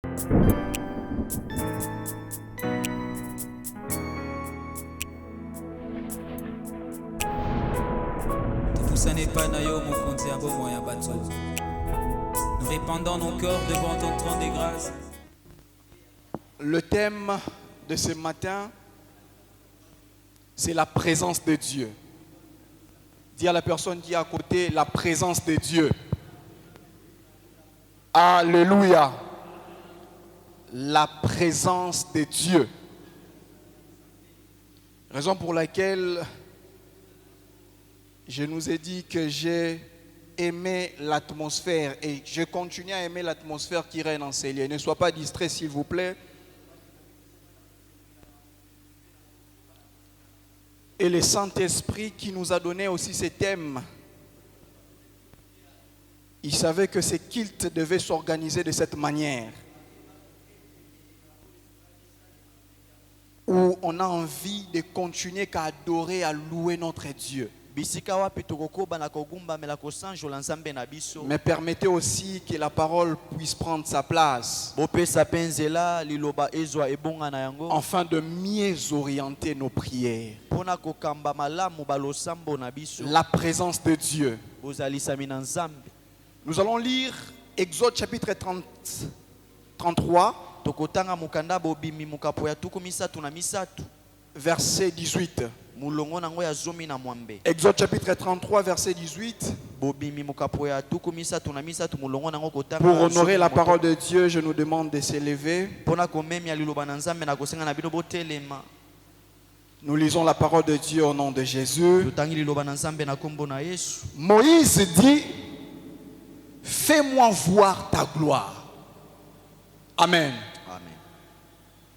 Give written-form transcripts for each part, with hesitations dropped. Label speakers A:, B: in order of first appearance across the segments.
A: Nous répandons nos corps devant ton trône de grâce.
B: Le thème de ce matin, c'est la présence de Dieu. Dis à la personne qui est à côté, la présence de Dieu. Alléluia. La présence de Dieu. Raison pour laquelle je nous ai dit que j'ai aimé l'atmosphère et je continue à aimer l'atmosphère qui règne en ces lieux. Ne sois pas distrait, s'il vous plaît. Et le Saint-Esprit qui nous a donné aussi ces thèmes, il savait que ces cultes devaient s'organiser de cette manière, où on a envie de continuer à adorer, à louer notre Dieu. Mais permettez aussi que la parole puisse prendre sa place, afin de mieux orienter nos prières. La présence de Dieu. Nous allons lire Exode chapitre 33, verset 18. Exode chapitre 33, verset 18. Pour honorer la parole de Dieu, je nous demande de s'élever. Nous lisons la parole de Dieu au nom de Jésus. Moïse dit: fais-moi voir ta gloire. Amen. Amen.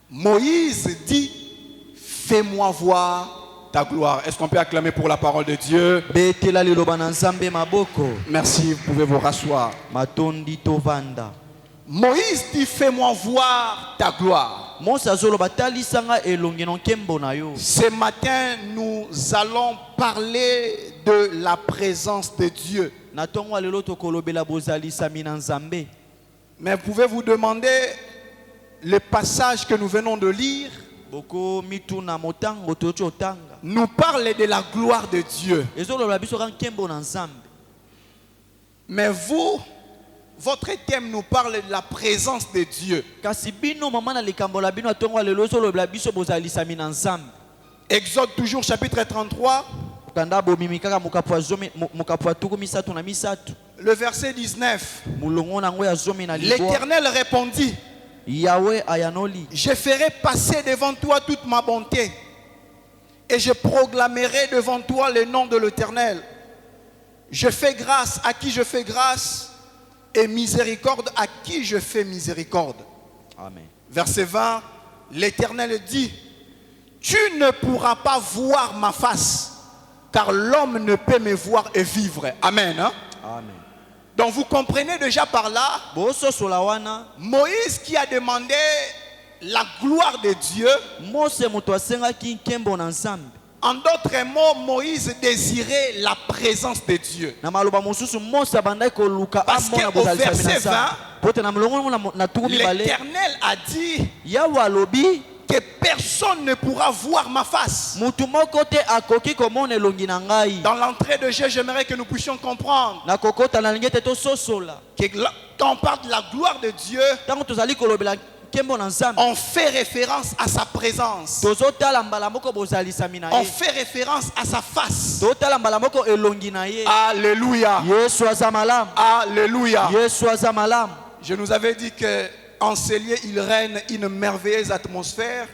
B: Moïse dit: fais-moi voir ta gloire. Est-ce qu'on peut acclamer pour la parole de Dieu? Merci, vous pouvez vous rasseoir. Moïse dit: fais-moi voir ta gloire. Ce matin, nous allons parler de la présence de Dieu. Mais pouvez vous demander le passage que nous venons de lire nous parle de la gloire de Dieu. Mais vous, votre thème nous parle de la présence de Dieu. Exode toujours chapitre 33. Le verset 19. L'Éternel répondit: je ferai passer devant toi toute ma bonté et je proclamerai devant toi le nom de l'Éternel. Je fais grâce à qui je fais grâce et miséricorde à qui je fais miséricorde. Amen. Verset 20, l'Éternel dit: tu ne pourras pas voir ma face, car l'homme ne peut me voir et vivre. Amen. Hein? Amen. Donc vous comprenez déjà par là, Moïse qui a demandé la gloire de Dieu. En d'autres mots, Moïse désirait la présence de Dieu. Parce qu'au verset 20, l'Éternel a dit que personne ne pourra voir ma face. Dans l'entrée de jeu, j'aimerais que nous puissions comprendre que quand on parle de la gloire de Dieu, on fait référence à sa présence. On fait référence à sa face. Alléluia. Alléluia. Je nous avais dit que en ces lieux, il règne une merveilleuse atmosphère.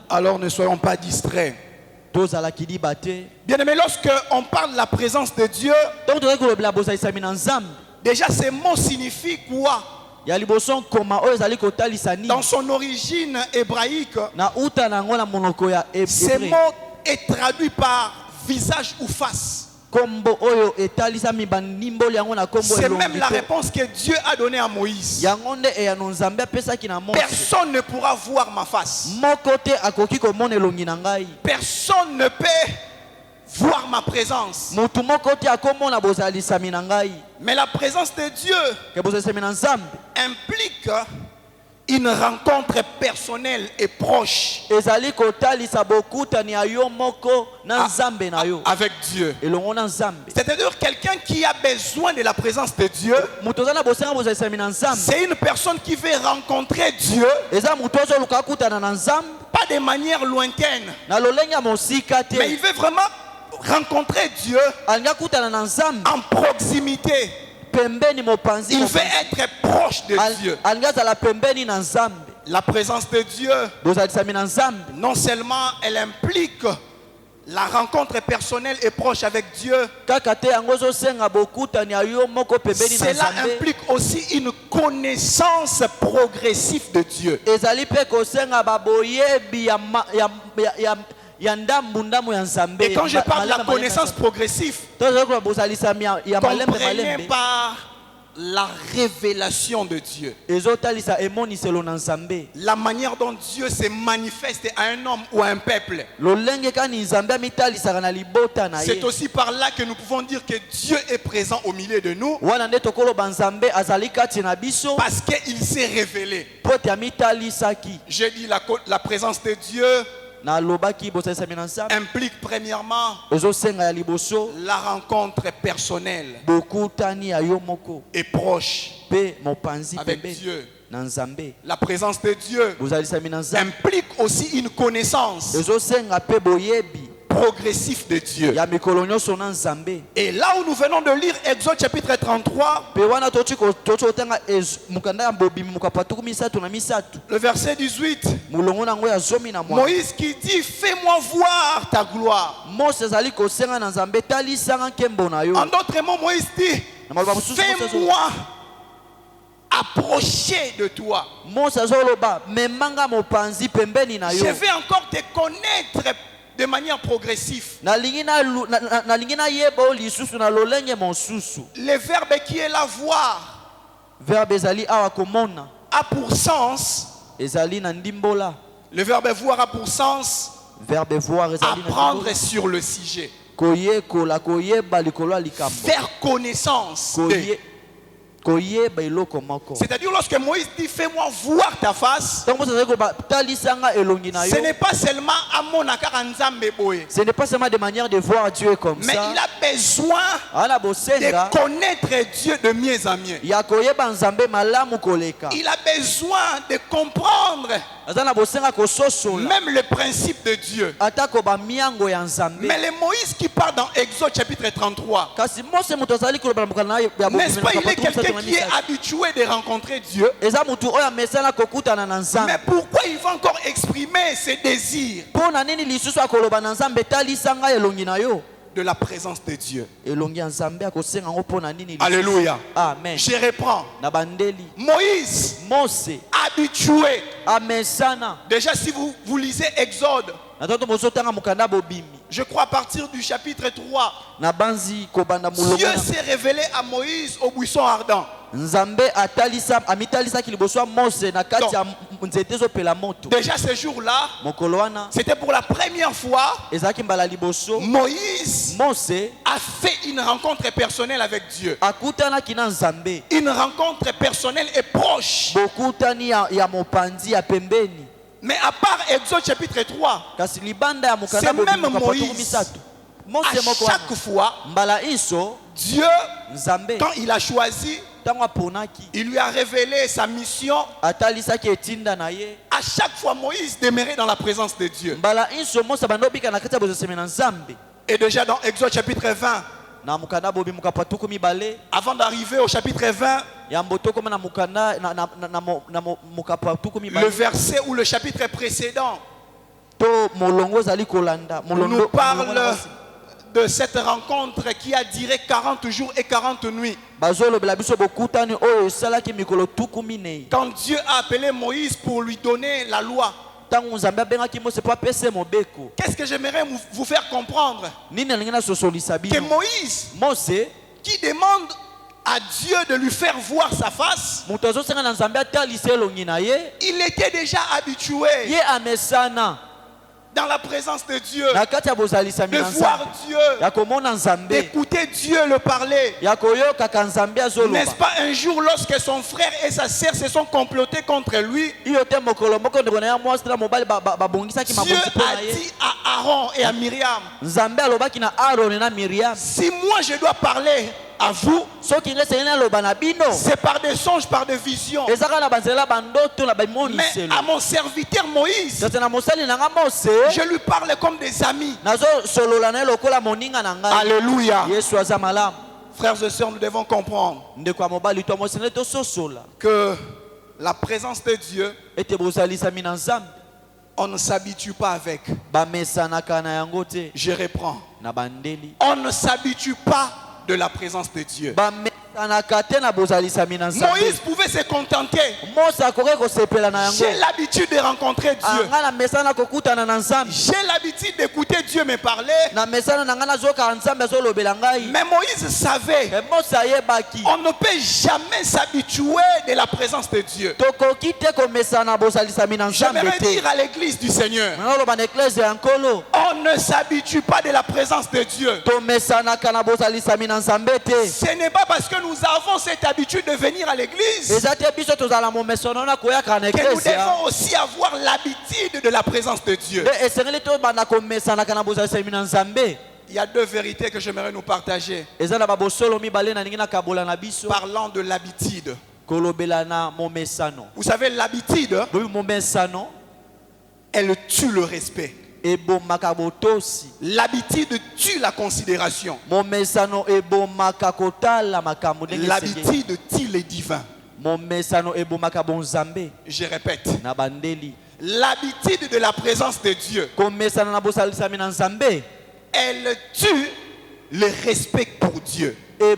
B: Alors ne soyons pas distraits. Bien aimé, lorsque on parle de la présence de Dieu, déjà ces mots signifient quoi? Dans son origine hébraïque, ces mots est traduit par visage ou face. C'est même la réponse que Dieu a donnée à Moïse. Personne ne pourra voir ma face. Personne ne peut voir ma présence. Mais la présence de Dieu implique une rencontre personnelle et proche avec Dieu. C'est-à-dire quelqu'un qui a besoin de la présence de Dieu, c'est une personne qui veut rencontrer Dieu, pas de manière lointaine, mais il veut vraiment rencontrer Dieu en proximité. Il veut être proche de Dieu. La présence de Dieu, non seulement elle implique la rencontre personnelle et proche avec Dieu, cela implique aussi une connaissance progressive de Dieu. Et quand je parle de la connaissance progressive, comprenez par la révélation de Dieu, la manière dont Dieu se manifeste à un homme ou à un peuple. C'est aussi par là que nous pouvons dire que Dieu est présent au milieu de nous, parce qu'il s'est révélé. J'ai dit la présence de Dieu implique premièrement la rencontre personnelle et proche avec Dieu. La présence de Dieu implique aussi une connaissance progressif de Dieu. Et là où nous venons de lire Exode chapitre 33, le verset 18, Moïse qui dit: fais-moi voir ta gloire. En d'autres mots, Moïse dit: fais-moi approcher de toi. Je vais encore te connaître de manière progressive. Le verbe qui est là, voir, a pour sens, le verbe voir a pour sens apprendre sur le sujet, faire connaissance de. C'est-à-dire, lorsque Moïse dit fais-moi voir ta face, ce n'est pas seulement à mon
C: ce n'est pas seulement de manière de voir Dieu comme
B: mais
C: ça.
B: il a besoin de connaître Dieu de mieux en mieux. Il a besoin de comprendre même le principe de Dieu. Mais le Moïse qui parle dans Exode chapitre 33, n'est-ce pas, il est quelqu'un qui est habitué de rencontrer Dieu. Mais pourquoi il va encore exprimer ses désirs de la présence de Dieu? Alléluia.
C: Amen.
B: Je reprends. Moïse, habitué. Déjà, si vous lisez Exode, je crois à partir du chapitre 3, Dieu s'est révélé à Moïse au buisson ardent. Déjà ce jour-là, c'était pour la première fois, Moïse a fait une rencontre personnelle avec Dieu. Une rencontre personnelle et proche. Mais à part Exode chapitre 3, c'est même Moïse. À chaque fois, Dieu, quand il a choisi, il lui a révélé sa mission. À chaque fois, Moïse demeurait dans la présence de Dieu. Et déjà dans Exode chapitre 20, avant d'arriver au chapitre 20, le verset ou le chapitre précédent nous parle de cette rencontre qui a duré 40 jours et 40 nuits. Quand Dieu a appelé Moïse pour lui donner la loi, qu'est-ce que j'aimerais vous faire comprendre? Que Moïse, qui demande à Dieu de lui faire voir sa face, il était déjà habitué dans la présence de Dieu, de voir Dieu, d'écouter Dieu le parler. N'est-ce pas un jour lorsque son frère et sa sœur se sont complotés contre lui, Dieu a dit à Aaron et à Myriam, si moi je dois parler à vous, c'est par des songes, par des visions. Mais à mon serviteur Moïse, je lui parle comme des amis. Alléluia. Frères et sœurs, nous devons comprendre que la présence de Dieu, on ne s'habitue pas avec. Je reprends. On ne s'habitue pas de la présence de Dieu. Moïse pouvait se contenter. J'ai l'habitude de rencontrer Dieu. J'ai l'habitude d'écouter Dieu me parler. Mais Moïse savait, on ne peut jamais s'habituer de la présence de Dieu. J'aimerais dire à l'église du Seigneur, on ne s'habitue pas de la présence de Dieu. Ce n'est pas parce que nous avons cette habitude de venir à l'église que nous devons aussi avoir l'habitude de la présence de Dieu. Il y a deux vérités que j'aimerais nous partager. Parlant de l'habitude. Vous savez, l'habitude, elle tue le respect. L'habitude tue la considération. L'habitude tue les divins. Je répète. L'habitude de la présence de Dieu, elle tue le respect pour Dieu. Il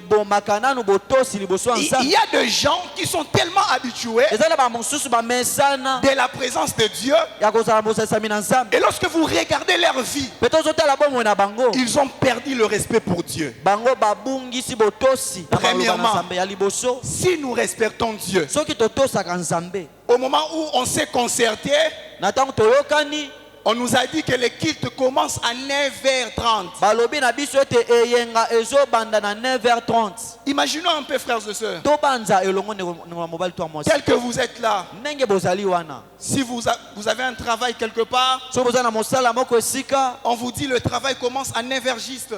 B: y a des gens qui sont tellement habitués de la présence de Dieu, et lorsque vous regardez leur vie, ils ont perdu le respect pour Dieu. Premièrement, si nous respectons Dieu, au moment où on s'est concerté, on nous a dit que les cultes commencent à 9h30. Imaginons un peu, frères et sœurs. Tel que vous êtes là, si vous avez un travail quelque part, on vous dit le travail commence à 9h juste.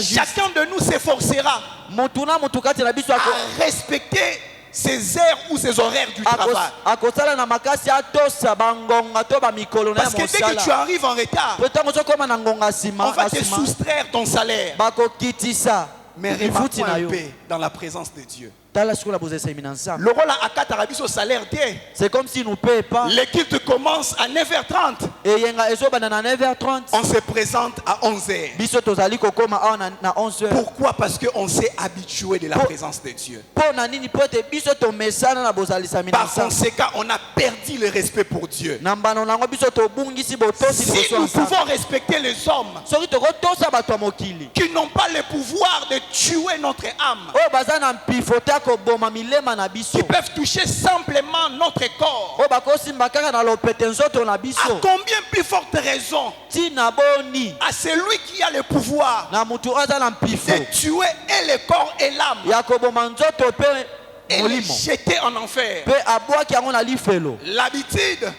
B: Chacun de nous s'efforcera à respecter ses heures ou ses horaires du travail. Parce que dès que tu arrives en retard, on va te soustraire ton salaire. Mais remarque-toi un peu dans la présence de Dieu. Le rôle à Katarabi au salaire D.
C: C'est comme si nous ne payons pas.
B: Les cultes commencent à 9h30. On se présente à 11h. Pourquoi? Parce qu'on s'est habitué de la présence de Dieu. Par conséquent, on a perdu le respect pour Dieu. Si nous pouvons respecter les hommes qui n'ont pas le pouvoir de tuer notre âme, qui peuvent toucher simplement notre corps, à combien plus forte raison à celui qui a le pouvoir de tuer et le corps et l'âme et les jeter en enfer. L'habitude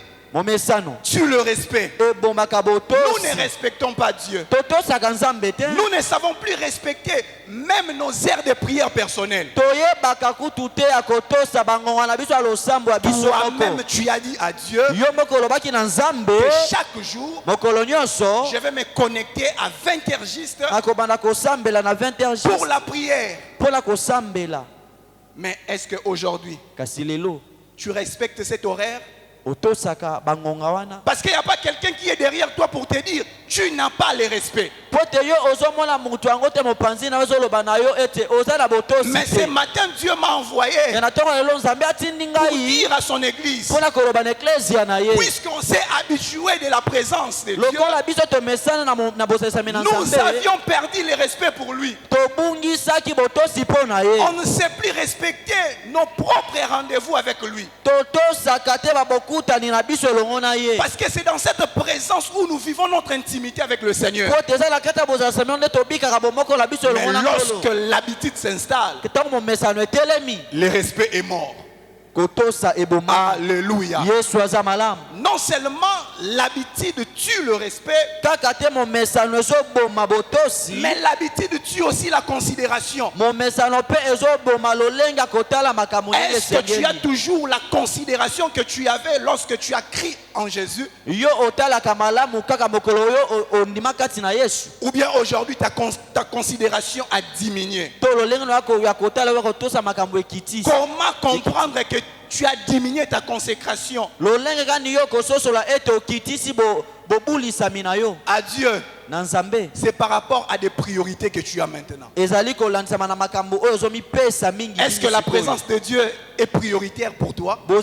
B: tue le respect. Nous ne respectons pas Dieu. Nous ne savons plus respecter même nos heures de prière personnelles. Toi-même, tu as dit à Dieu que chaque jour, je vais me connecter à 20h juste pour la prière. Mais est-ce qu'aujourd'hui, tu respectes cet horaire? Parce qu'il n'y a pas quelqu'un qui est derrière toi pour te dire tu n'as pas le respect. Mais ce matin, Dieu m'a envoyé pour dire à son église, puisqu'on s'est habitué de la présence de Dieu, nous avions perdu le respect pour lui. On ne sait plus respecter nos propres rendez-vous avec lui. Parce que c'est dans cette présence où nous vivons notre intimité avec le Seigneur. Mais lorsque l'habitude s'installe, le respect est mort. Alléluia. Non seulement l'habitude tue le respect, mais l'habitude tue aussi la considération. Est-ce que tu as toujours la considération que tu avais lorsque tu as crié en Jésus? Ou bien aujourd'hui ta considération a diminué? Comment comprendre que tu as diminué ta consécration à Dieu? C'est par rapport à des priorités que tu as maintenant. Est-ce que la présence de Dieu est prioritaire pour toi? Ou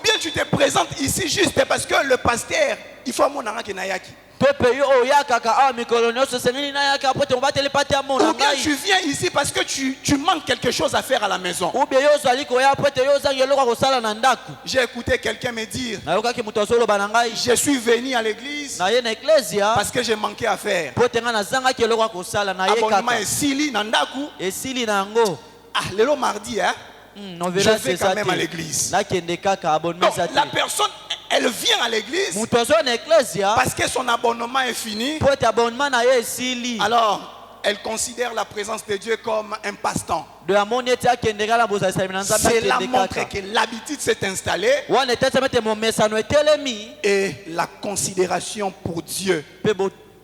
B: bien tu te présentes ici juste parce que le pasteur, il faut mon Nayaki. Ou bien tu viens ici parce que tu manques quelque chose à faire à la maison. J'ai écouté quelqu'un me dire, je suis venu à l'église parce que j'ai manqué à faire. Abonnement est sili nandaku. Ah, le mardi, hein? Je vais quand même à l'église. Donc, la personne, elle vient à l'église parce que son abonnement est fini. Alors, elle considère la présence de Dieu comme un passe-temps. Cela montre que l'habitude s'est installée et la considération pour Dieu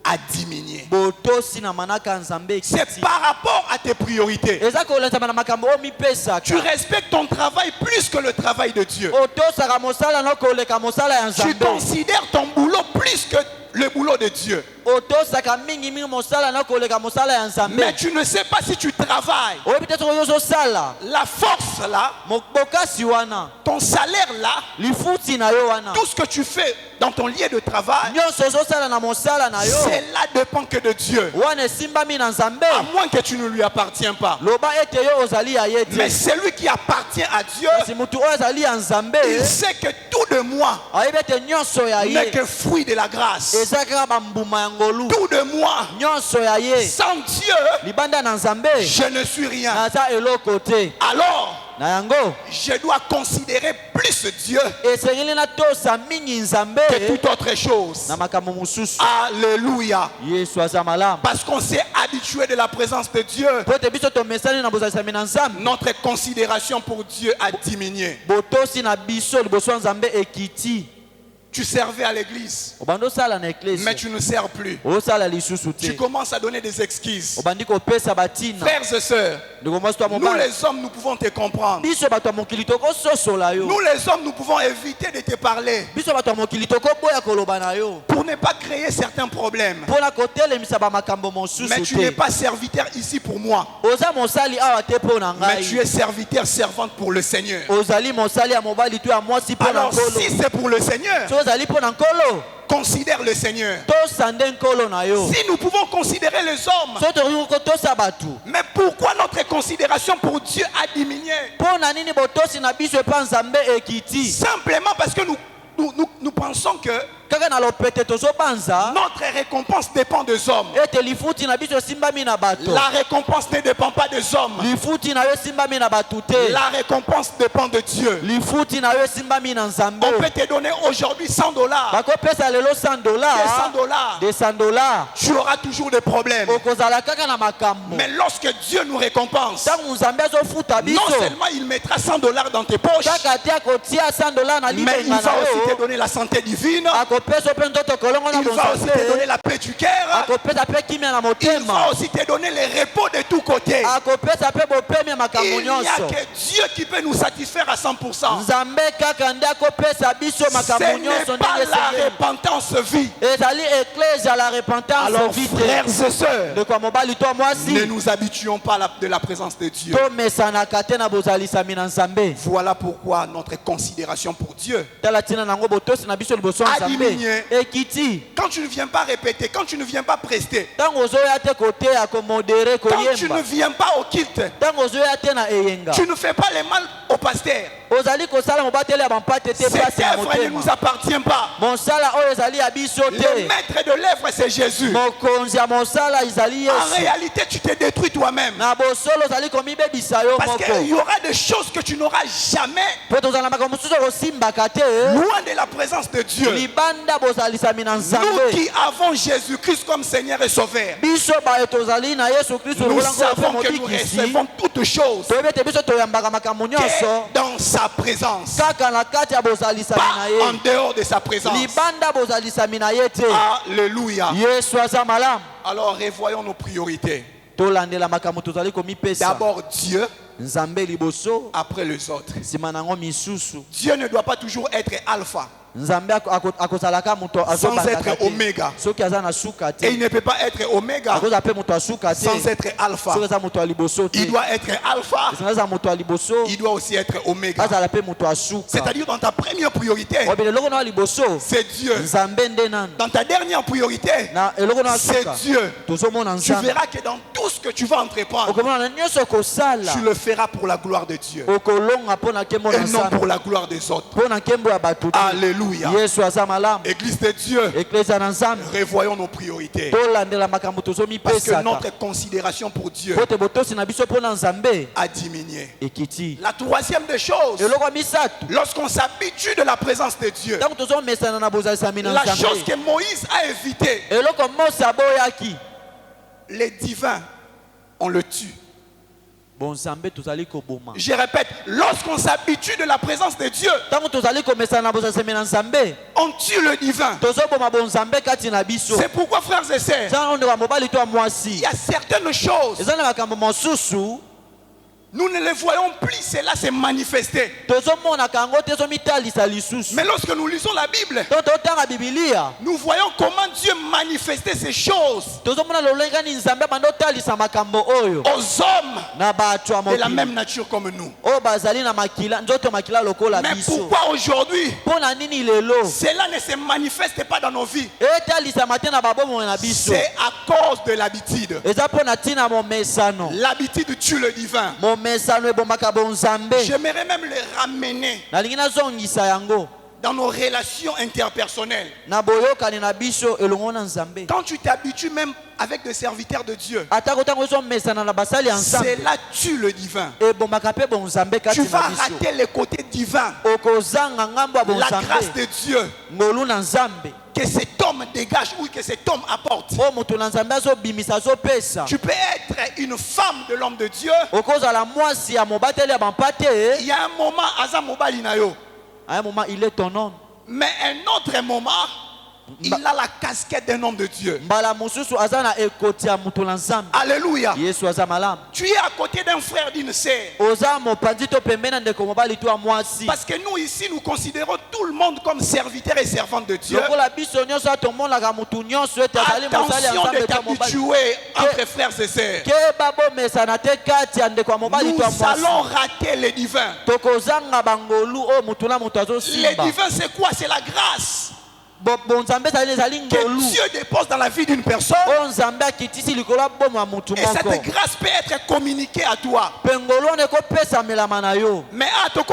B: a diminué. C'est par rapport à tes priorités. Tu respectes ton travail plus que le travail de Dieu. Tu considères ton boulot plus que le boulot de Dieu. Mais tu ne sais pas si tu travailles. La force là, ton salaire là, tout ce que tu fais dans ton lieu de travail, cela dépend que de Dieu. À moins que tu ne lui appartiens pas. Mais celui qui appartient à Dieu, il sait que tout de moi n'est que fruit de la grâce. Tout de moi, sans Dieu, je ne suis rien. Alors, je dois considérer plus Dieu que toute autre chose. Alléluia. Parce qu'on s'est habitué de la présence de Dieu, notre considération pour Dieu a diminué. Tu servais à l'église, mais tu ne sers plus. Tu commences à donner des excuses. Frères et sœurs, nous les hommes, nous pouvons te comprendre. Nous les hommes, nous pouvons éviter de te parler pour ne pas créer certains problèmes. Mais tu n'es pas serviteur ici pour moi, mais tu es serviteur, servante pour le Seigneur. Alors si c'est pour le Seigneur, considère le Seigneur. Si nous pouvons considérer les hommes, mais pourquoi notre considération pour Dieu a diminué? Simplement parce que nous pensons que notre récompense dépend des hommes. La récompense ne dépend pas des hommes. La récompense dépend de Dieu. On peut te donner aujourd'hui $100. $100, tu auras toujours des problèmes. Mais lorsque Dieu nous récompense, non seulement il mettra $100 dans tes poches, mais il va aussi te donner la santé divine. Il va aussi te donner la paix du cœur. Il va aussi te donner les repos de tous côtés. Il va Il n'y a que Dieu qui peut nous satisfaire à 100%. Ce n'est pas la repentance vie. Alors frères et sœurs, ne nous habituons pas de la présence de Dieu. Voilà pourquoi notre considération pour Dieu a diminué. Quand tu ne viens pas répéter, quand tu ne viens pas prester, quand tu ne viens pas au culte, tu ne fais pas les mal au pasteur. Cette œuvre ne nous appartient pas. Le maître de l'œuvre, c'est Jésus. En réalité, tu te détruis toi-même. Parce qu'il y aura des choses que tu n'auras jamais loin de la présence de Dieu. Nous qui avons Jésus-Christ comme Seigneur et Sauveur, nous savons que nous recevons toutes choses dans sa présence, pas en dehors de sa présence. Alléluia. Alors revoyons nos priorités. D'abord Dieu, après les autres. Dieu ne doit pas toujours être alpha sans être oméga. Et il ne peut pas être oméga sans être alpha. Il doit être alpha, il doit aussi être oméga. C'est-à-dire dans ta première priorité, c'est Dieu. Dans ta dernière priorité, c'est Dieu. Tu verras que dans tout ce que tu vas entreprendre, tu le feras pour la gloire de Dieu et non pour la gloire des autres. Alléluia. Église de Dieu, revoyons nos priorités. Parce que notre considération pour Dieu a diminué. La troisième des choses, lorsqu'on s'habitue de la présence de Dieu, la chose que Moïse a évitée, les divins, on le tue. Je répète, lorsqu'on s'habitue de la présence de Dieu, on tue le divin. C'est pourquoi, frères et sœurs, il y a certaines choses, nous ne les voyons plus, cela s'est manifesté. Mais lorsque nous lisons la Bible, nous voyons comment Dieu manifestait ces choses aux hommes de la même nature comme nous. Mais pourquoi aujourd'hui cela ne se manifeste pas dans nos vies? C'est à cause de l'habitude. L'habitude tue le divin. J'aimerais même les ramener dans nos relations interpersonnelles. Quand tu t'habitues même avec des serviteurs de Dieu, cela tue le divin. Tu vas rater le côté divin, la grâce de Dieu que cet homme dégage ou que cet homme apporte. Tu peux être une femme de l'homme de Dieu. Il y a un moment, il est ton homme. Mais un autre moment, il a la casquette d'un homme de Dieu. Alléluia. Tu es à côté d'un frère, d'une sœur. Parce que nous ici, nous considérons tout le monde comme serviteur et servante de Dieu. Attention de t'habituer entre frères et sœurs. Nous allons rater les divins. Les divins, c'est quoi? C'est la grâce que Dieu dépose dans la vie d'une personne. Et cette grâce peut être communiquée à toi. Mais à toi,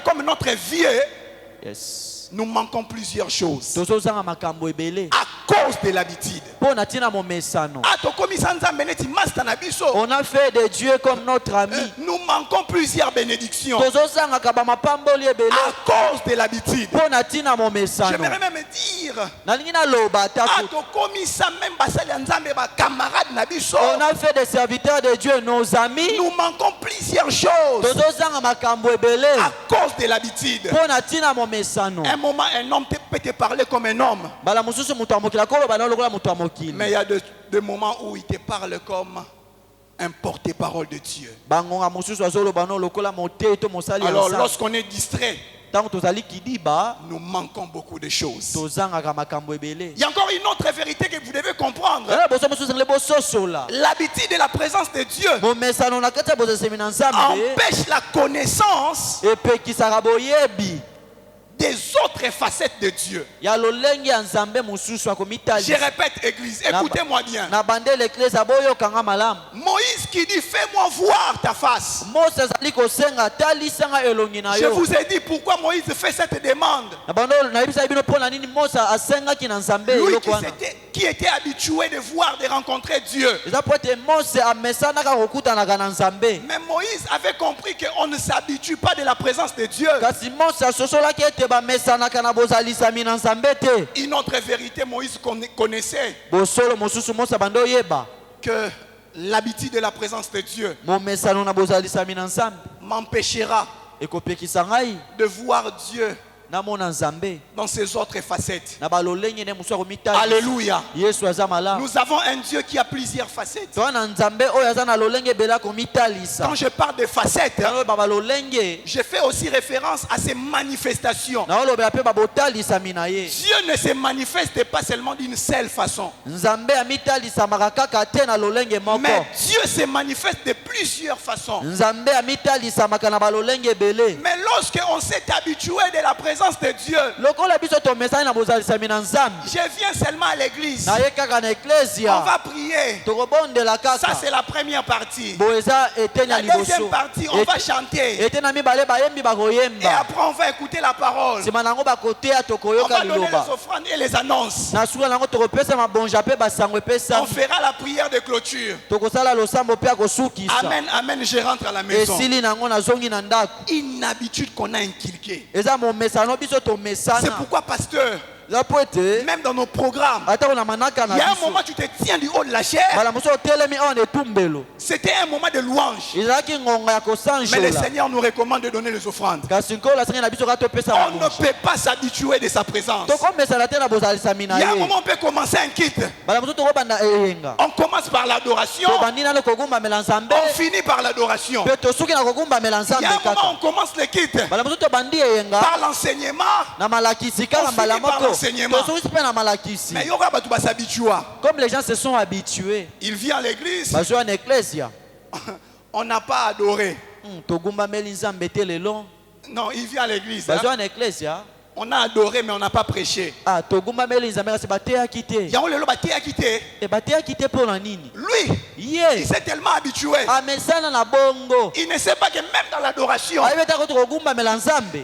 B: comme notre vie, nous manquons plusieurs choses à cause de l'habitude. On
C: a fait de Dieu comme notre ami.
B: Nous manquons plusieurs bénédictions à cause de l'habitude. J'aimerais même dire,
C: on a fait des serviteurs de Dieu, nos amis.
B: Nous manquons plusieurs choses à cause de l'habitude. Un moment, un homme peut te parler comme un homme. Mais il y a des moments où il te parle comme un porte-parole de Dieu.
C: Alors
B: lorsqu'on est distrait, nous manquons beaucoup de choses. Il y a encore une autre vérité que vous devez comprendre. L'habitude de la présence de Dieu empêche la connaissance des autres facettes de Dieu. Je répète, église, écoutez-moi bien. Moïse qui dit, fais-moi voir ta face. Je vous ai dit pourquoi Moïse fait cette demande. Lui qui était habitué de voir, de rencontrer Dieu. Mais Moïse avait compris qu'on ne s'habitue pas de la présence de Dieu. Une autre vérité, Moïse connaissait que l'habitude de la présence de Dieu m'empêchera de voir Dieu dans ses autres facettes. Alléluia. Nous avons un Dieu qui a plusieurs facettes. Quand je parle de facettes, je fais aussi référence à ses manifestations. Dieu ne se manifeste pas seulement d'une seule façon, mais Dieu se manifeste de plusieurs façons. Mais lorsqu'on s'est habitué de la présence de Dieu, je viens seulement à l'église, on va prier, ça c'est la première partie. La deuxième partie, on va chanter, et après on va écouter la parole, on va donner les offrandes et les annonces, on fera la prière de clôture. Amen, amen, je rentre à la maison. Une habitude qu'on a inculquée. C'est pourquoi, pasteur, même dans nos programmes, il y a un moment où tu te tiens du haut de la chair. C'était un moment de louange. Mais le Seigneur nous recommande de donner les offrandes. On ne peut pas s'habituer de sa présence. Il y a un moment où on peut commencer un kit. On commence par l'adoration, on finit par l'adoration. Il y a un moment où on commence le kit par l'enseignement, on finit par l'enseignement. Mais
C: comme les gens se sont habitués,
B: il vient à l'église, on n'a pas adoré. Non, il vient à l'église, on a adoré mais on n'a pas prêché. Lui, il s'est tellement habitué, il ne sait pas que même dans l'adoration,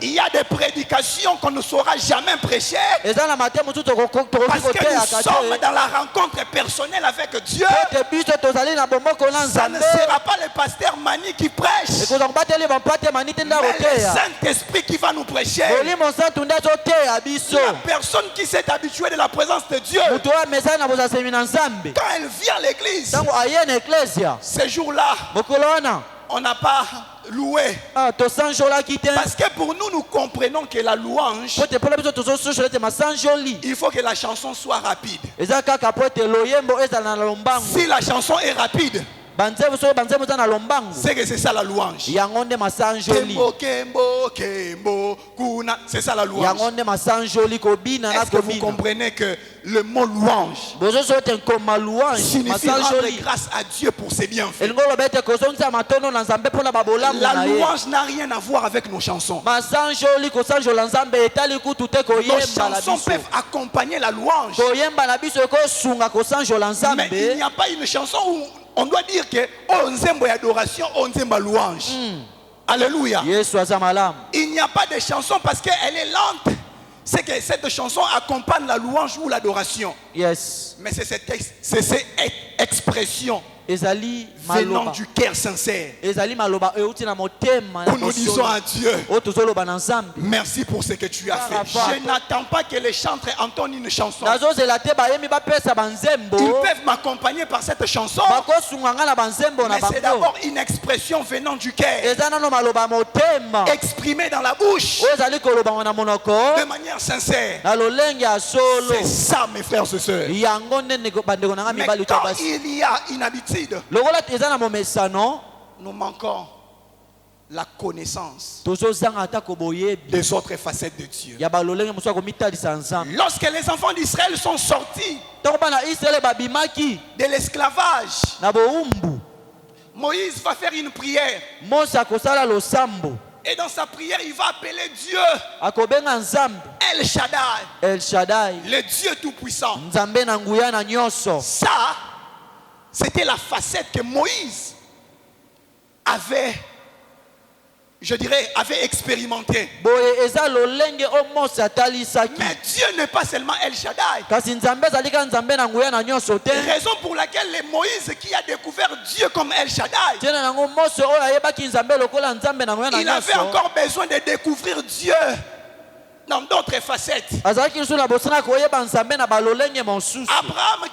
B: il y a des prédications qu'on ne saura jamais prêcher, parce que nous sommes dans la rencontre personnelle avec Dieu. Ça ne sera pas le pasteur Mani qui prêche, mais le Saint-Esprit qui va nous prêcher. La personne qui s'est habituée de la présence de Dieu, quand elle vient à l'église, ces jours-là, on n'a pas loué. Parce que pour nous, nous comprenons que la louange, il faut que la chanson soit rapide. Si la chanson est rapide, c'est que c'est ça la louange. Kembo, kembo, kembo, kuna. C'est ça la louange. Est-ce que vous comprenez que le mot louange signifie rendre grâce à Dieu pour ses bienfaits? La louange n'a rien à voir avec nos chansons. Nos chansons peuvent accompagner la louange, mais il n'y a pas une chanson où on doit dire que on nzembo adoration, on nzembo louange. Alléluia. Il n'y a pas de chanson parce qu'elle est lente. C'est que cette chanson accompagne la louange ou l'adoration.
C: Yes.
B: Mais c'est cette expression venant du cœur sincère où nous disons à Dieu, merci pour ce que tu as fait. Je n'attends pas que les chantres entendent une chanson. Ils peuvent m'accompagner par cette chanson, mais c'est d'abord une expression venant du cœur, exprimée dans la bouche de manière sincère. C'est ça, mes frères et sœurs. Mais quand il y a une habitude habitude, nous manquons la connaissance des autres facettes de Dieu. Lorsque les enfants d'Israël sont sortis de l'esclavage, Moïse va faire une prière. Et dans sa prière, il va appeler Dieu El Shaddai, le Dieu Tout-Puissant. Ça, c'était la facette que Moïse avait, je dirais, avait expérimenté. Mais Dieu n'est pas seulement El Shaddai. Raison pour laquelle les Moïse qui a découvert Dieu comme El Shaddai, il avait encore besoin de découvrir Dieu dans d'autres facettes. Abraham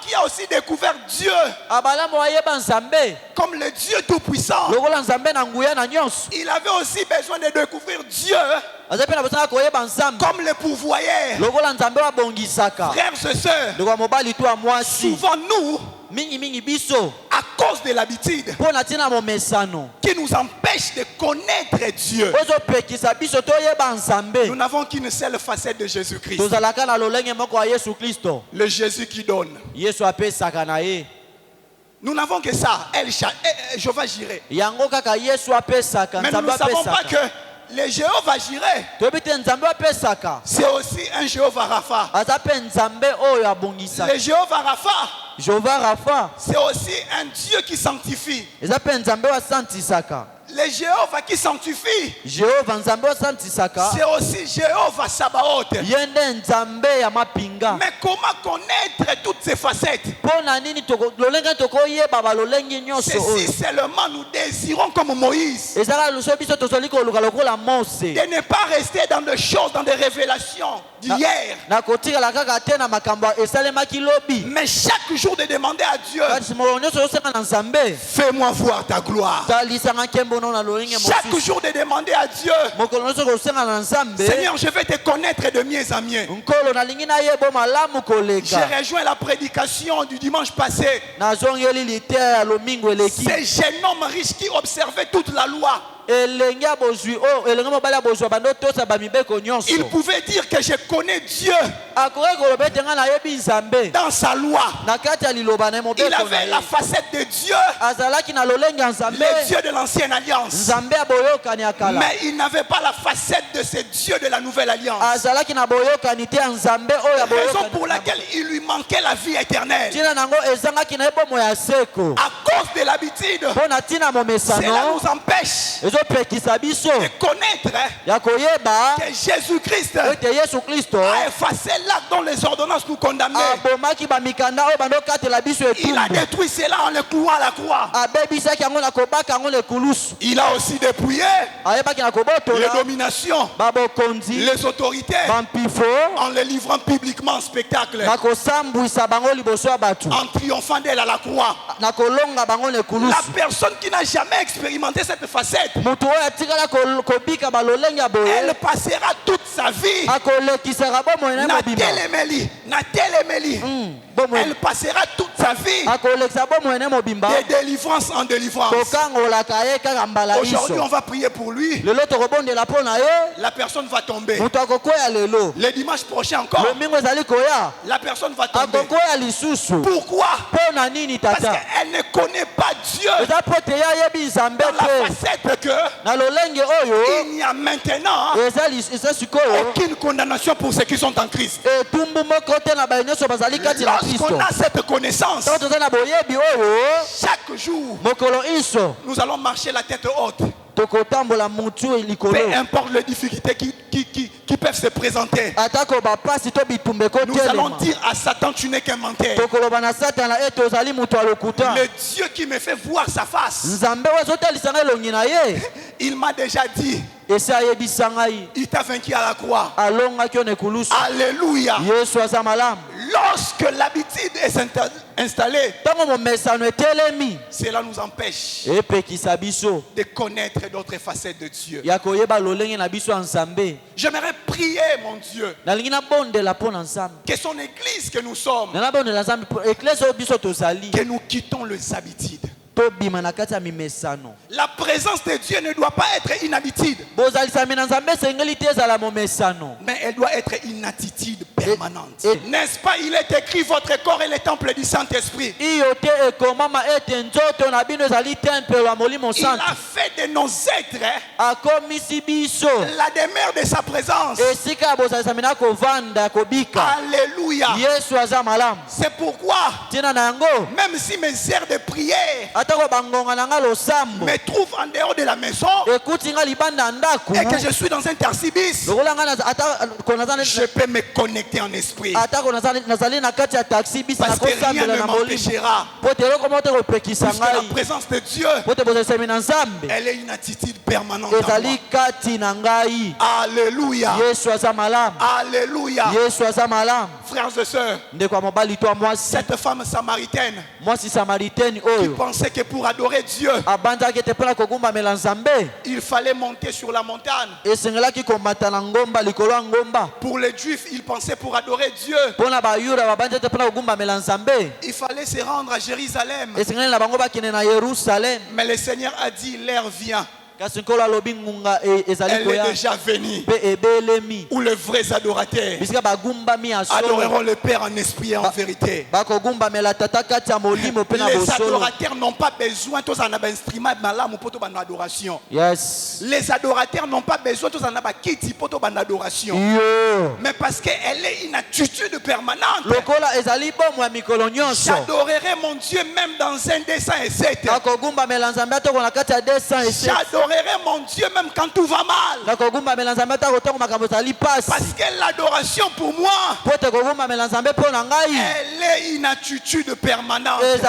B: qui a aussi découvert Dieu comme le Dieu Tout-Puissant, il avait aussi besoin de découvrir Dieu comme le pourvoyeur. Frères et sœurs, souvent nous, à cause de l'habitude qui nous empêche de connaître Dieu, nous n'avons qu'une seule facette de Jésus-Christ, le Jésus qui donne. Nous n'avons que ça, Jéhovah Jireh. Mais nous ne savons pas que le Jéhovah Jireh, c'est aussi un Jéhovah Rapha. Le Jéhovah Rapha, c'est aussi un Dieu qui sanctifie. Le Jéhovah qui sanctifie, c'est aussi Jéhovah Sabaoth. Mais comment connaître toutes ces facettes? C'est si seulement nous désirons comme Moïse de ne pas rester dans des choses, dans des révélations d'hier, mais chaque jour de demander à Dieu, fais-moi voir ta gloire. Chaque jour de demander à Dieu, Seigneur, je vais te connaître de mieux en mieux. J'ai rejoint la prédication du dimanche passé. Ces jeunes hommes riches qui observaient toute la loi, il pouvait dire que je connais Dieu dans sa loi. Il avait la facette de Dieu, le Dieu de l'ancienne alliance, mais il n'avait pas la facette de ce Dieu de la nouvelle alliance. Raison pour laquelle il lui manquait la vie éternelle. À cause de l'habitude, cela nous empêche de connaître que Jésus-Christ a effacé l'acte dont les ordonnances nous condamnaient. Il a détruit cela en le clouant à la croix. Il a aussi dépouillé les dominations, les autorités, en les livrant publiquement en spectacle, en triomphant d'elle à la croix. La personne qui n'a jamais expérimenté cette facette, elle passera toute sa vie. Elle passera toute sa vie de délivrance en délivrance. Aujourd'hui, on va prier pour lui. La personne va tomber. Le dimanche prochain encore, la personne va tomber. Pourquoi? Parce qu'elle ne connaît pas Dieu dans la facette que il n'y a maintenant aucune condamnation pour ceux qui sont en Christ. Lorsqu'on a cette connaissance, chaque jour, nous allons marcher la tête haute. Peu importe les difficultés qui peuvent se présenter, nous allons dire à Satan, tu n'es qu'un menteur. Le Dieu qui me fait voir sa face, il m'a déjà dit, il t'a vaincu à la croix. Alléluia. Lorsque l'habitude est installée, cela nous empêche de connaître d'autres facettes de Dieu. J'aimerais prier, mon Dieu, que son église que nous sommes, que nous quittons les habitudes, La présence de Dieu ne doit pas être une habitude, mais elle doit être une attitude permanente. N'est-ce pas? Il est écrit, votre corps est le temple du Saint-Esprit. Il a fait de nos êtres la demeure de sa présence. Alléluia. C'est pourquoi, même si mes heures de prière me trouvent en dehors de la maison et que je suis dans un taxi-bis, je peux me connecter en esprit, parce que rien ne m'empêchera, puisque la présence de Dieu, elle est une attitude permanente en moi. Alléluia. Alléluia. Frères et sœurs, cette femme samaritaine qui pensait que pour adorer Dieu, il fallait monter sur la montagne. Pour les Juifs, ils pensaient pour adorer Dieu, il fallait se rendre à Jérusalem. Mais le Seigneur a dit, l'heure vient, elle est déjà venue, où les vrais adorateurs adoreront le Père en esprit et en vérité. Les adorateurs n'ont pas besoin tous en instrument d'adoration. Les adorateurs n'ont pas besoin tous en kiti poto d'adoration. Mais parce qu'elle est une attitude permanente. J'adorerai mon Dieu même dans un dessin et 7. J'adorerai mon Dieu même quand tout va mal. Parce que l'adoration pour moi, elle est une attitude permanente. Est-ce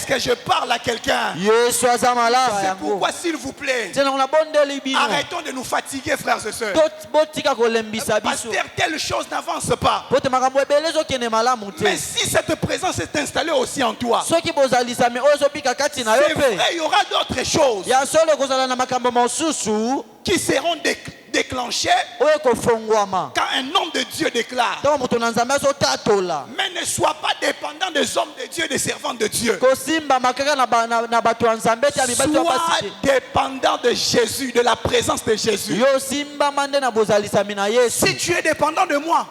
B: que je parle à quelqu'un? C'est pourquoi, s'il vous plaît, arrêtons de nous fatiguer, frères et sœurs. Pasteur, telle chose n'avance pas. Mais si cette présence est installée aussi en toi, c'est vrai, il y aura d'autres choses qui seront déclenchées quand un homme de Dieu déclare. Mais ne sois pas dépendant des hommes de Dieu, des servants de Dieu. Sois dépendant de Jésus, de la présence de Jésus. Si tu es dépendant de moi,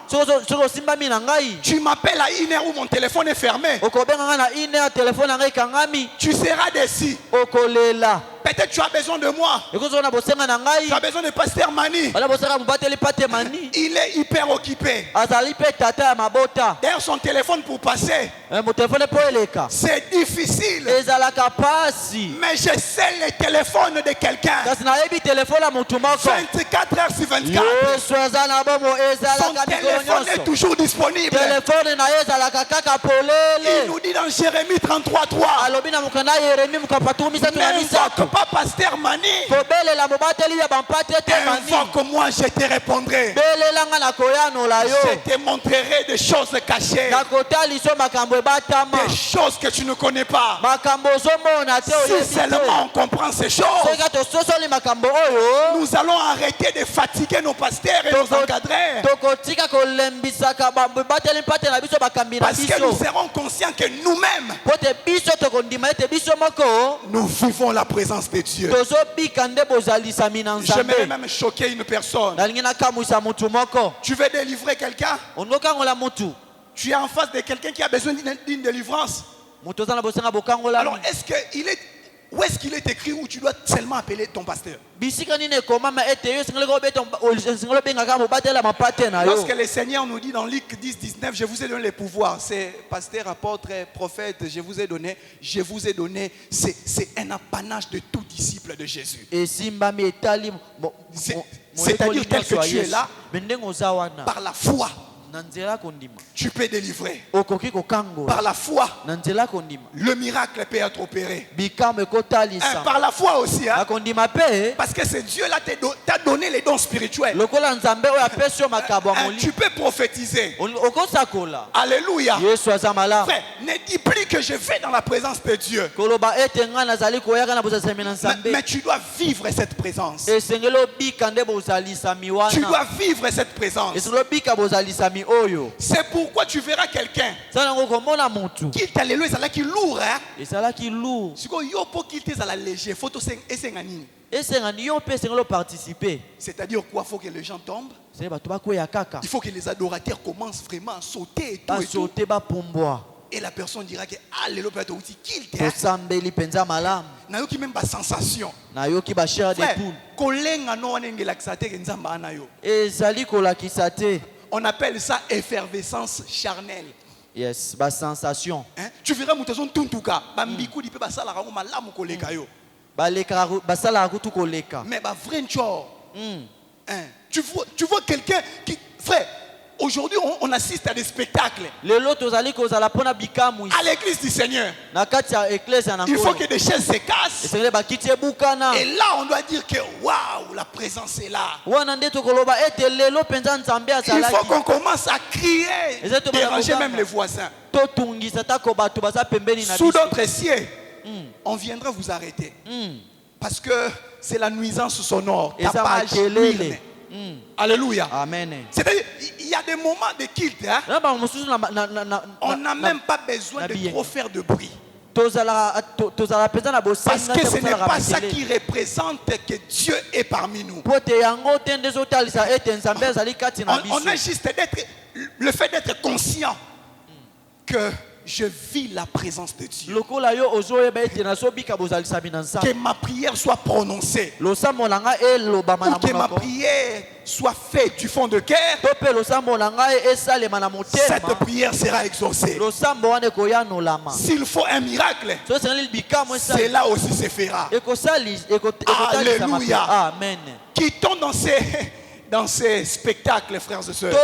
B: tu m'appelles à 1h où mon téléphone est fermé, tu seras déçu. Peut-être tu as besoin de moi. Tu as besoin de Pasteur Mani. Il est hyper occupé. D'ailleurs, son téléphone pour passer, c'est difficile. Mais je sais le téléphone de quelqu'un. 24 heures sur 24. Son téléphone est toujours disponible. Il nous dit dans Jérémie 33:3, n'invoque pas Pasteur Mani, invoque-moi, je te répondrai. Je te montrerai des choses cachées, des choses que tu ne connais pas. Si seulement on comprend ces choses, nous allons arrêter de fatiguer nos pasteurs et nos encadreurs, parce que nous serons conscients que nous-mêmes, nous vivons la présence de Dieu. J'aimerais même choquer une personne. Tu veux délivrer quelqu'un? Tu es en face de quelqu'un qui a besoin d'une délivrance. Alors où est-ce qu'il est écrit où tu dois seulement appeler ton pasteur? Lorsque le Seigneur nous dit dans Luc 10:19, je vous ai donné les pouvoirs, c'est pasteur, apôtre, prophète, je vous ai donné, c'est un apanage de tout disciple de Jésus. C'est-à-dire tel que tu es là, par la foi, tu peux délivrer. Par la foi, le miracle peut être opéré. Par la foi aussi, hein? Parce que c'est Dieu là t'a donné les dons spirituels. Tu peux prophétiser. Alléluia. Frère, ne dis plus que je vais dans la présence de Dieu, mais tu dois vivre cette présence. Tu dois vivre cette présence. C'est pourquoi tu verras quelqu'un qui t'a l'élo, c'est là qui lourd.
C: Et c'est là qui lourd.
B: Si yo pour qu'il te la léger, faut essayé. C'est-à-dire quoi? Il faut que les gens tombent. Il faut que les adorateurs commencent vraiment à sauter et tout. Et la personne dira que alléluia peut être aussi qu'il te. Nayoki même pas sensation.
C: Nayoki ba chair de poule.
B: Kolenga no wanenge laxate ke nzamba na yo.
C: Ezali kolakisate.
B: On appelle ça effervescence charnelle.
C: Yes, ba sensation.
B: Tu verras mutazon tuntuka, ba mbiku di pe ba sala rango malamu koleka yo.
C: Ba leka ba sala kutu koleka.
B: Mais ba vrai nchor. Tu vois quelqu'un qui frère. Aujourd'hui, on assiste à des spectacles. À l'église du Seigneur. Il faut que des chaises se cassent. Et là, on doit dire que waouh, la présence est là. Il faut qu'on commence à crier, déranger même les voisins. Sous d'autres cieux, on viendra vous arrêter. Parce que c'est la nuisance sonore. Tapage, huile. Alléluia.
C: Amen.
B: C'est-à-dire, il y a des moments de culte. On n'a même pas besoin de trop faire de bruit. Parce que ce n'est pas ça qui représente que Dieu est parmi nous. On a juste le fait d'être conscient que je vis la présence de Dieu. Que ma prière soit prononcée. Ou que ma prière soit faite du fond de cœur. Cette prière sera exaucée. S'il faut un miracle, cela aussi se fera. Alléluia.
C: Amen.
B: Quittons dans ces spectacles, frères et sœurs.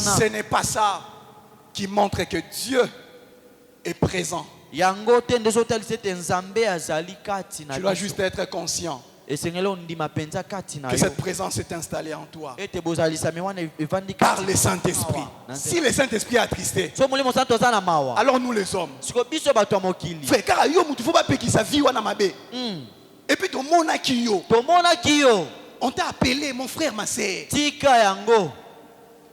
B: Ce n'est pas ça qui montre que Dieu est présent. Tu dois juste être conscient que cette présence est installée en toi par le Saint-Esprit. Si le Saint-Esprit est attristé, alors nous les hommes, frère, car yo mutu faut pas péki sa vie wana mabe. Et puis ton mona kiyo, on t'a appelé mon frère, ma sœur.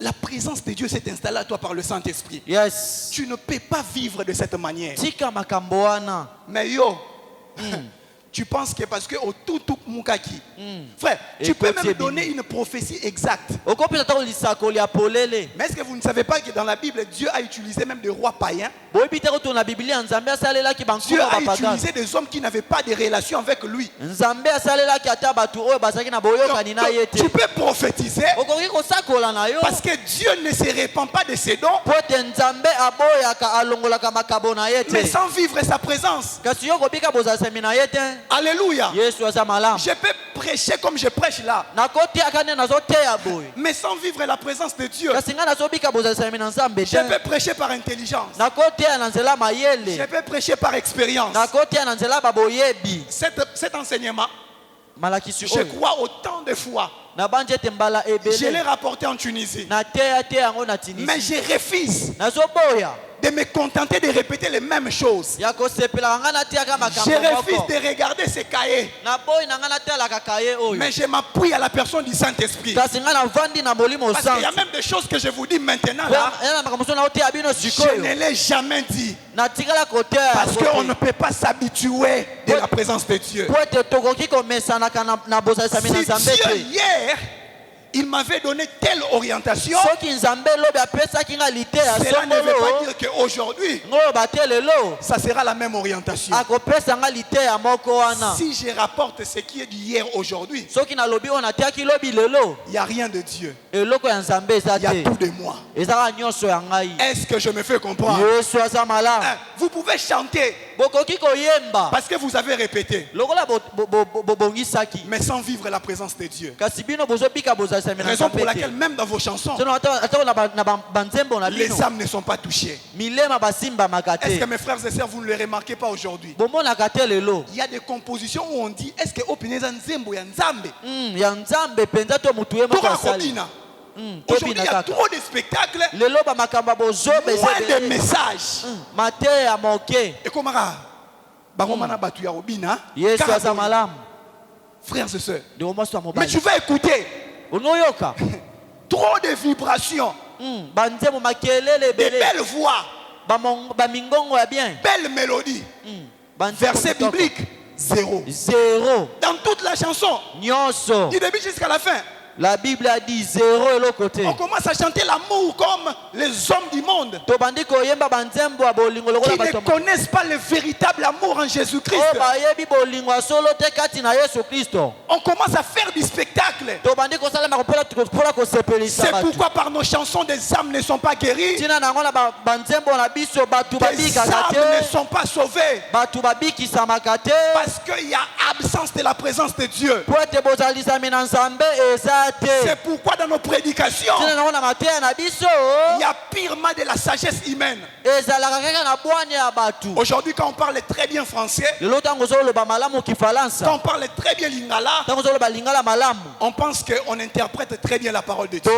B: La présence de Dieu s'est installée à toi par le Saint-Esprit.
C: Yes.
B: Tu ne peux pas vivre de cette manière. Mais yo, tu penses que parce que au tout mukaki, frère, tu peux même donner une prophétie exacte. Mais est-ce que vous ne savez pas que dans la Bible, Dieu a utilisé même des rois païens? Dieu a utilisé des hommes qui n'avaient pas de relation avec lui. Donc, tu peux prophétiser parce que Dieu ne se répand pas de ses dons, mais sans vivre sa présence. Alléluia. Je peux prêcher comme je prêche là, mais sans vivre la présence de Dieu. Je peux prêcher par intelligence. Je peux prêcher par expérience. Cet enseignement, je crois autant de fois. Je l'ai rapporté en Tunisie. Mais je refuse de me contenter de répéter les mêmes choses. Je refuse de regarder ces cahiers. Mais je m'appuie à la personne du Saint-Esprit. Parce qu'il y a même des choses que je vous dis maintenant là, je ne l'ai jamais dit. Parce qu'on ne peut pas s'habituer de la présence de Dieu. Si Dieu hier, il m'avait donné telle orientation, cela ne veut pas dire qu'aujourd'hui, ça sera la même orientation. Si je rapporte ce qui est d'hier aujourd'hui, il n'y a rien de Dieu. Il y a tout de moi. Est-ce que je me fais comprendre? Vous pouvez chanter parce que vous avez répété, mais sans vivre la présence de Dieu. Raison pour laquelle même dans vos chansons, les âmes ne sont pas touchées. Est-ce que mes frères et sœurs, vous ne le remarquez pas aujourd'hui? Il y a des compositions où on dit, est-ce que Opineza Nzembo ya Nzambe? Aujourd'hui, il y a trop de spectacles, moins de messages. Et comment frères et sœurs, mais tu vas écouter. trop de vibrations, des belles voix, belle mélodie. Verset biblique, zéro. Dans toute la chanson, du début jusqu'à la fin.
C: La Bible a dit zéro et l'autre côté.
B: On commence à chanter l'amour comme les hommes du monde qui ne connaissent pas le véritable amour en Jésus-Christ. On commence à faire du spectacle. C'est pourquoi par nos chansons des âmes ne sont pas guéries. Des âmes ne sont pas sauvées. Parce qu'il y a absence de la présence de Dieu. C'est pourquoi dans nos prédications, il y a pirement de la sagesse humaine. Aujourd'hui, quand on parle très bien français, quand on parle très bien lingala, on pense qu'on interprète très bien la parole de Dieu.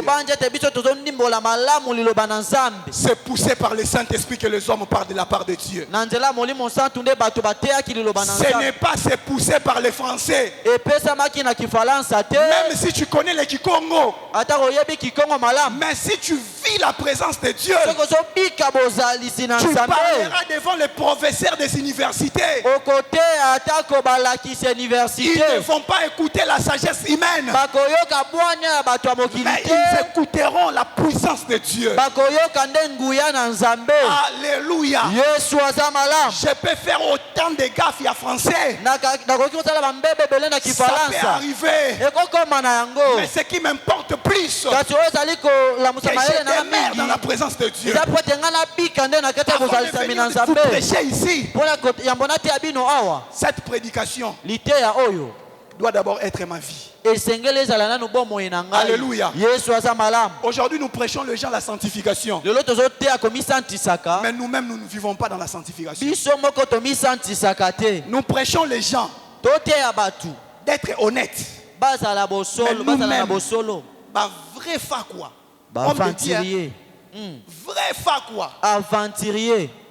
B: C'est poussé par le Saint-Esprit que les hommes parlent de la part de Dieu. Ce n'est pas c'est poussé par les Français. Même si tu connais le Kikongo, mais si tu vis la présence de Dieu, tu parleras devant les professeurs des universités. Ils ne vont pas écouter la sagesse humaine, mais ils écouteront la puissance de Dieu. Alléluia. Je peux faire autant de gaffes à français. Ça peut arriver. Mais ce qui m'importe plus, que j'ai des mères dans la présence de Dieu. Avant de venir vous prêcher ici, cette prédication doit d'abord être ma vie. Alléluia. Aujourd'hui, nous prêchons les gens la sanctification. Mais nous-mêmes, nous ne vivons pas dans la sanctification. Nous prêchons les gens d'être honnêtes. Mais nous-mêmes, vrai fa quoi. Vrai fa quoi.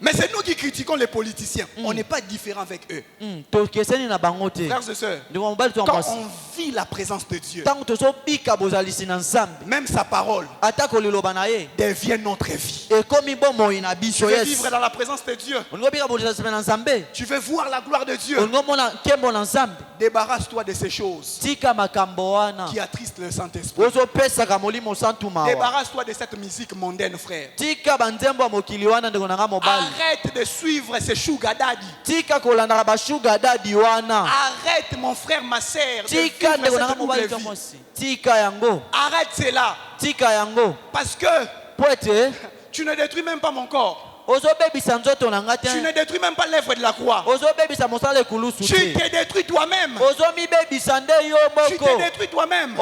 B: Mais c'est nous qui critiquons les politiciens. On n'est pas différents avec eux. Frères et sœurs, quand on vit la présence de Dieu, même sa parole devient notre vie. Tu veux vivre dans la présence de Dieu. Tu veux voir la gloire de Dieu. Débarrasse-toi de ces choses qui attristent le Saint-Esprit. Débarrasse-toi de cette musique mondaine, frère. Arrête de suivre ces sugar daddy. Arrête, mon frère, ma sœur, de vivre cette double vie. Arrête cela. Parce que tu ne détruis même pas mon corps. Tu ne détruis même pas l'œuvre de la croix. Tu te détruis toi-même. Tu te détruis toi-même.